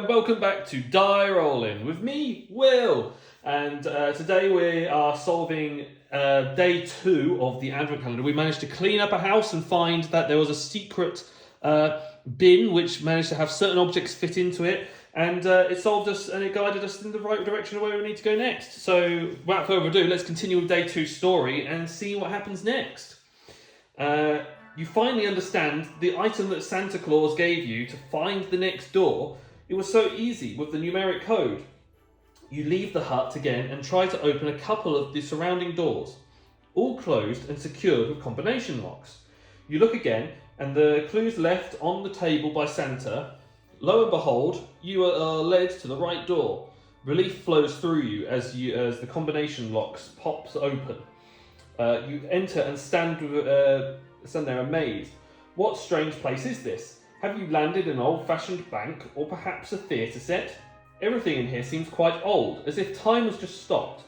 and welcome back to Die Rollin with me, Will. And today we are solving day 2 of the advent calendar. We managed to clean up a house and find that there was a secret bin which managed to have certain objects fit into it. And it solved us and it guided us in the right direction of where we need to go next. So without further ado, let's continue with day 2's story and see what happens next. You finally understand the item that Santa Claus gave you to find the next door. It was so easy with the numeric code. You leave the hut again and try to open a couple of the surrounding doors, all closed and secured with combination locks. You look again and the clues left on the table by Santa. Lo and behold, you are led to the right door. Relief flows through you as the combination locks pops open. You enter and stand there amazed. What strange place is this? Have you landed in an old-fashioned bank or perhaps a theatre set? Everything in here seems quite old, as if time has just stopped.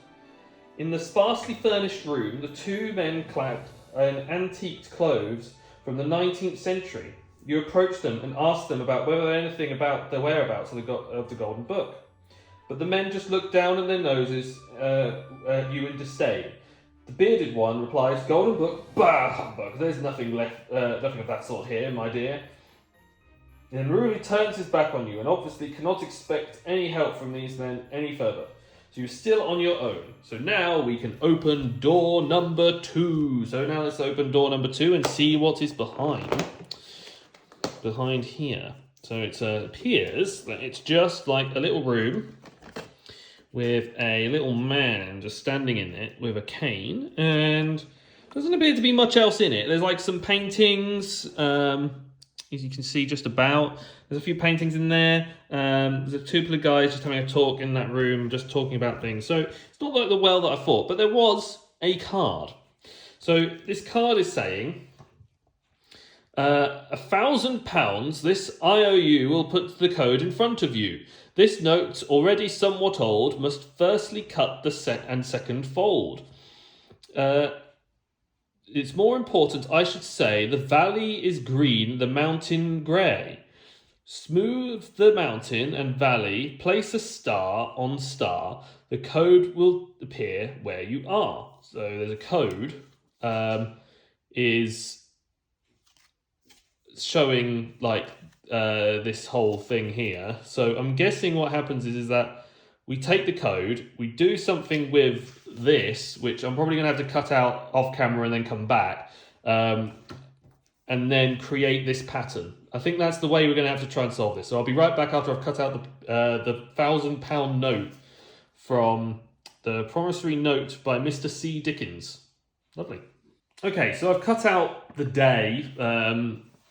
In the sparsely furnished room, the two men clad in antiqued clothes from the 19th century. You approach them and ask them about whether anything about the whereabouts of the Golden Book. But the men just look down at their noses at you in disdain. The bearded one replies, "Golden Book? Bah, humbug! There's nothing left, nothing of that sort here, my dear." Then Ruli turns his back on you and obviously cannot expect any help from these men any further. So you're still on your own. So now we can open door number 2. So now let's open door number 2 and see what is behind here. So it appears that it's just like a little room with a little man just standing in it with a cane, and doesn't appear to be much else in it. There's like some paintings, as you can see just about. There's a few paintings in there. There's a couple of guys just having a talk in that room, just talking about things. So it's not like the well that I thought, but there was a card. So this card is saying, £1,000, this IOU will put the code in front of you. This note, already somewhat old, must firstly cut the second fold. It's more important, I should say, the valley is green, the mountain grey. Smooth the mountain and valley, place a star on star. The code will appear where you are. So there's a code, is showing like this whole thing here. So I'm guessing what happens is that we take the code, we do something with this, which I'm probably going to have to cut out off camera and then come back, and then create this pattern. I think that's the way we're going to have to try and solve this. So I'll be right back after I've cut out the £1,000 note from the promissory note by Mr. C. Dickens. Lovely. Okay, so I've cut out the day,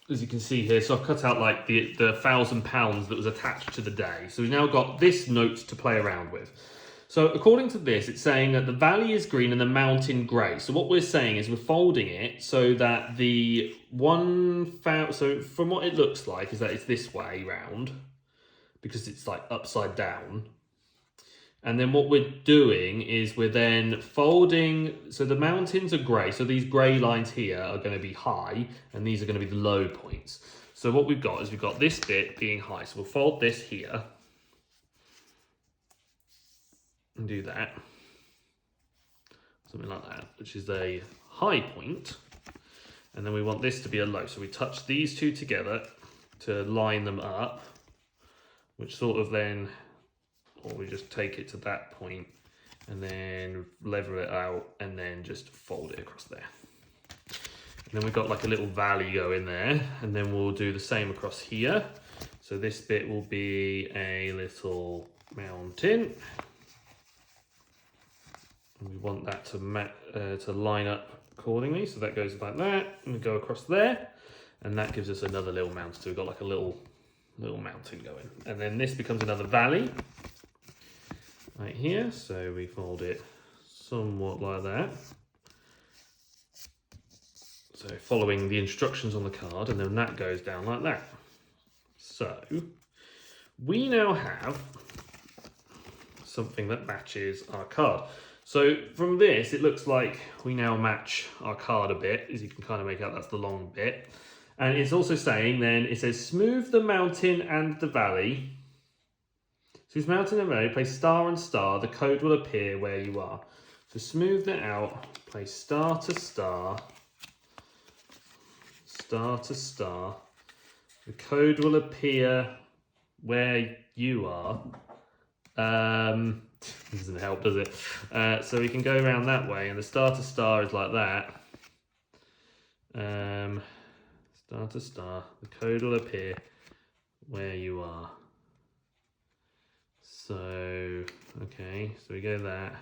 as you can see here. So I've cut out like the £1,000 that was attached to the day. So we've now got this note to play around with. So according to this, it's saying that the valley is green and the mountain grey. So what we're saying is we're folding it so that so from what it looks like is that it's this way round, because it's like upside down. And then what we're doing is we're then folding, so the mountains are grey, so these grey lines here are going to be high, and these are going to be the low points. So what we've got is we've got this bit being high, so we'll fold this here, and do that, something like that, which is a high point, and then we want this to be a low, so we touch these two together to line them up, which sort of then, or we just take it to that point and then level it out and then just fold it across there. And then we've got like a little valley going there, and then we'll do the same across here. So this bit will be a little mountain. And we want that to line up accordingly. So that goes like that, and we go across there, and that gives us another little mountain. So we've got like a little mountain going. And then this becomes another valley right here, so we fold it somewhat like that. So following the instructions on the card, and then that goes down like that. So we now have something that matches our card. So from this, it looks like we now match our card a bit, as you can kind of make out that's the long bit. And it's also saying then, it says smooth the mountain and the valley, Smooth mountain and valley, place star on star, the code will appear where you are. So smooth that out, place star to star, star to star, the code will appear where you are. Doesn't help, does it? So we can go around that way, and the star to star is like that. Star to star, the code will appear where you are. So, okay, so we go that,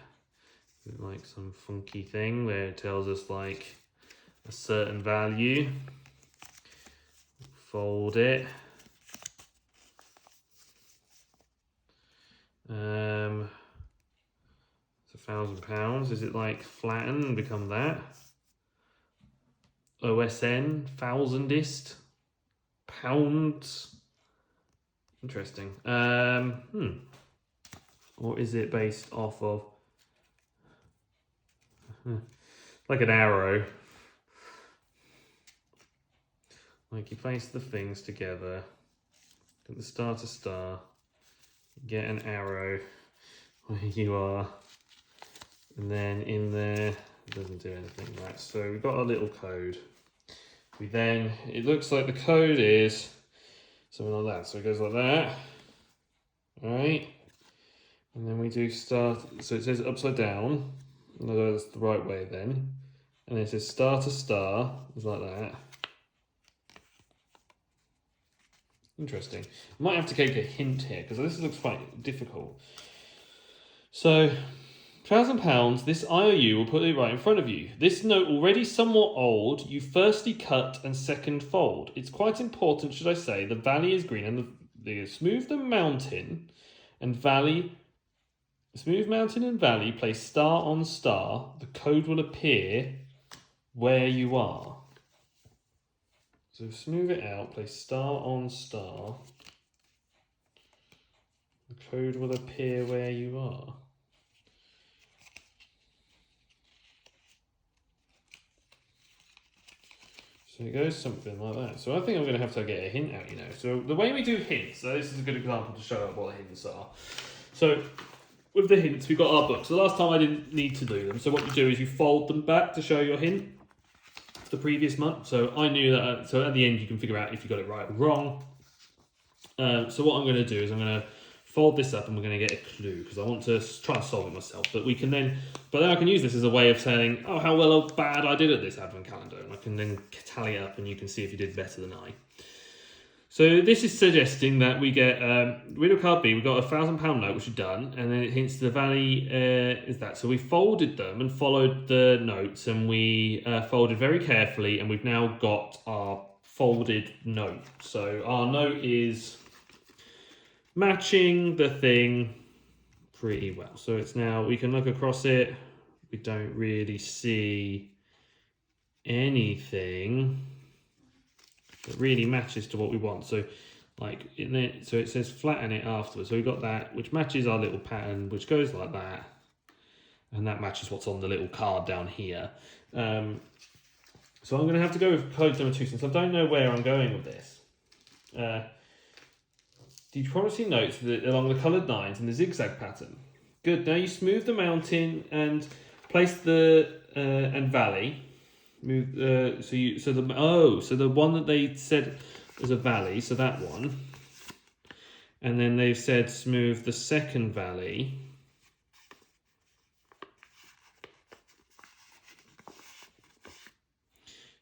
like some funky thing where it tells us like a certain value. Fold it. It's £1,000. Is it like flatten and become that? OSN, thousandist, pounds. Interesting. Or is it based off of like an arrow? Like you place the things together, get the star to star, get an arrow where you are, and then in there it doesn't do anything, right? So we've got our little code. We then, it looks like the code is something like that. So it goes like that, right? And then we do start, so it says upside down, no, that's the right way then. And it says star to star, it's like that. Interesting. I might have to take a hint here because this looks quite difficult. So, £1,000, this IOU will put it right in front of you. This note already somewhat old, you firstly cut and second fold. It's quite important, should I say, the valley is green and the smooth the mountain and valley, smooth mountain and valley, place star on star, the code will appear where you are. So smooth it out, place star on star. The code will appear where you are. So it goes something like that. So I think I'm going to have to get a hint out, you know. So the way we do hints, so this is a good example to show up what hints are. So with the hints, we've got our books. So last time I didn't need to do them. So what you do is you fold them back to show your hint. The previous month, so I knew that. So at the end, you can figure out if you got it right or wrong. So what I'm going to do is I'm going to fold this up, and we're going to get a clue because I want to try and solve it myself. But we can then, I can use this as a way of saying, oh, how well or bad I did at this advent calendar, and I can then tally it up, and you can see if you did better than I. So this is suggesting that we get riddle card B. We've got a £1,000 note, which we've done, and then it hints the valley is that. So we folded them and followed the notes, and we folded very carefully, and we've now got our folded note. So our note is matching the thing pretty well. So it's now, we can look across it. We don't really see anything that really matches to what we want. So like in it, so it says flatten it afterwards. So we've got that, which matches our little pattern, which goes like that. And that matches what's on the little card down here. So I'm going to have to go with code number 2 since I don't know where I'm going with this. The promising notes along the coloured lines in the zigzag pattern. Good. Now you smooth the mountain and place the and valley. Move so the one that they said was a valley, so that one. And then they've said smooth the second valley.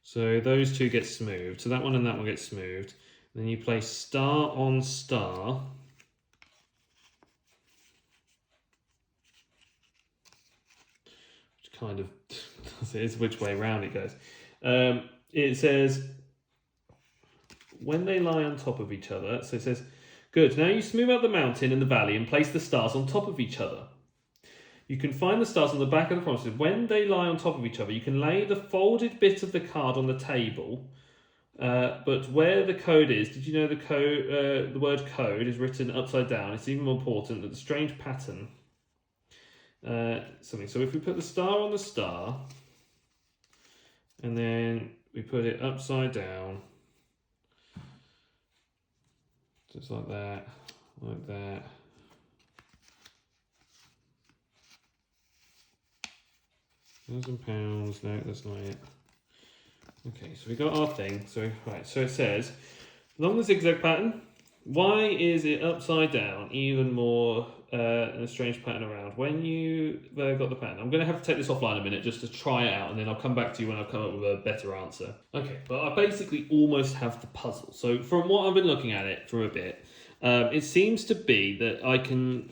So those two get smoothed. So that one and that one get smoothed. Then you place star on star. Which kind of is which way around it goes. It says when they lie on top of each other. So it says, good. Now you smooth out the mountain and the valley and place the stars on top of each other. You can find the stars on the back of the promises. When they lie on top of each other, you can lay the folded bit of the card on the table. But where the code is, did you know the code? The word code is written upside down. It's even more important that the strange pattern. Something. So if we put the star on the star, and then we put it upside down, just like that, £1,000. No, that's not it. Okay, so we got our thing. So right, so it says, along the zigzag pattern, why is it upside down even more in a strange pattern around? When you got the pattern, I'm going to have to take this offline a minute just to try it out, and then I'll come back to you when I've come up with a better answer. Okay, but I basically almost have the puzzle. So from what I've been looking at it for a bit, it seems to be that I can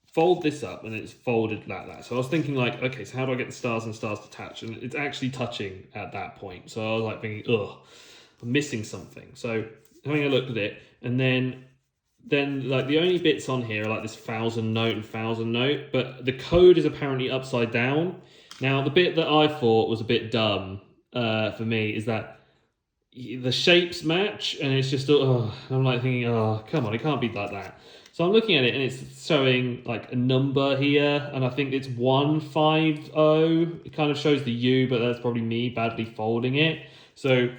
fold this up and it's folded like that. So I was thinking like, okay, so how do I get the stars and stars to touch? And it's actually touching at that point. So I was like thinking, ugh, I'm missing something. So having a look at it, and then like the only bits on here are like this 1,000 note and 1,000 note, but the code is apparently upside down. Now the bit that I thought was a bit dumb for me is that the shapes match, and it's just, I'm like thinking, oh, come on, it can't be like that. So I'm looking at it and it's showing like a number here, and I think it's 150. It kind of shows the U, but that's probably me badly folding it. So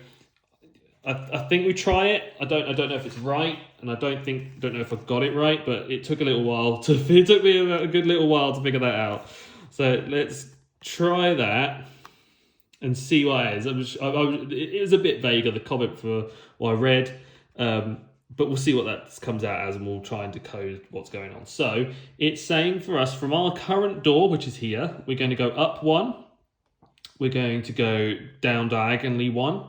I think we try it. I don't know if it's right, and I don't know if I got it right, but it took a little while it took me a good little while to figure that out. So let's try that and see what it is. It was a bit vague on the comment for what I read. But we'll see what that comes out as, and we'll try and decode what's going on. So it's saying for us, from our current door, which is here, we're going to go up 1. We're going to go down diagonally 1.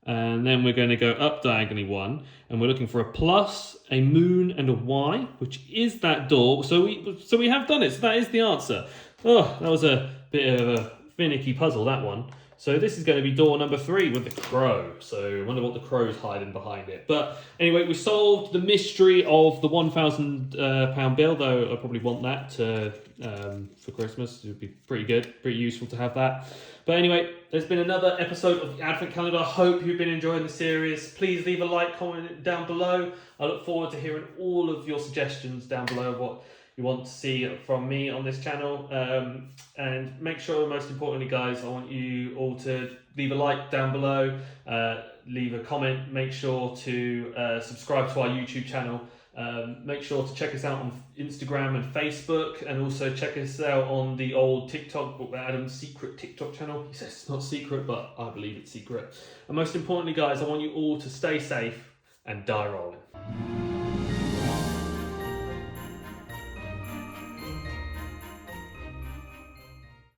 And then we're going to go up diagonally 1. And we're looking for a plus, a moon, and a Y, which is that door. So we have done it. So that is the answer. Oh, that was a bit of a finicky puzzle, that one. So this is going to be door number 3 with the crow. So I wonder what the crow's hiding behind it. But anyway, we solved the mystery of the £1,000 bill, though I probably want that for Christmas. It would be pretty good, pretty useful to have that. But anyway, there's been another episode of the Advent Calendar. I hope you've been enjoying the series. Please leave a like, comment down below. I look forward to hearing all of your suggestions down below of what you want to see from me on this channel, and make sure, most importantly guys, I want you all to leave a like down below, leave a comment, make sure to subscribe to our YouTube channel, make sure to check us out on Instagram and Facebook, and also check us out on the old TikTok, Adam's secret TikTok channel. He says it's not secret, but I believe it's secret. And most importantly guys, I want you all to stay safe and die rolling.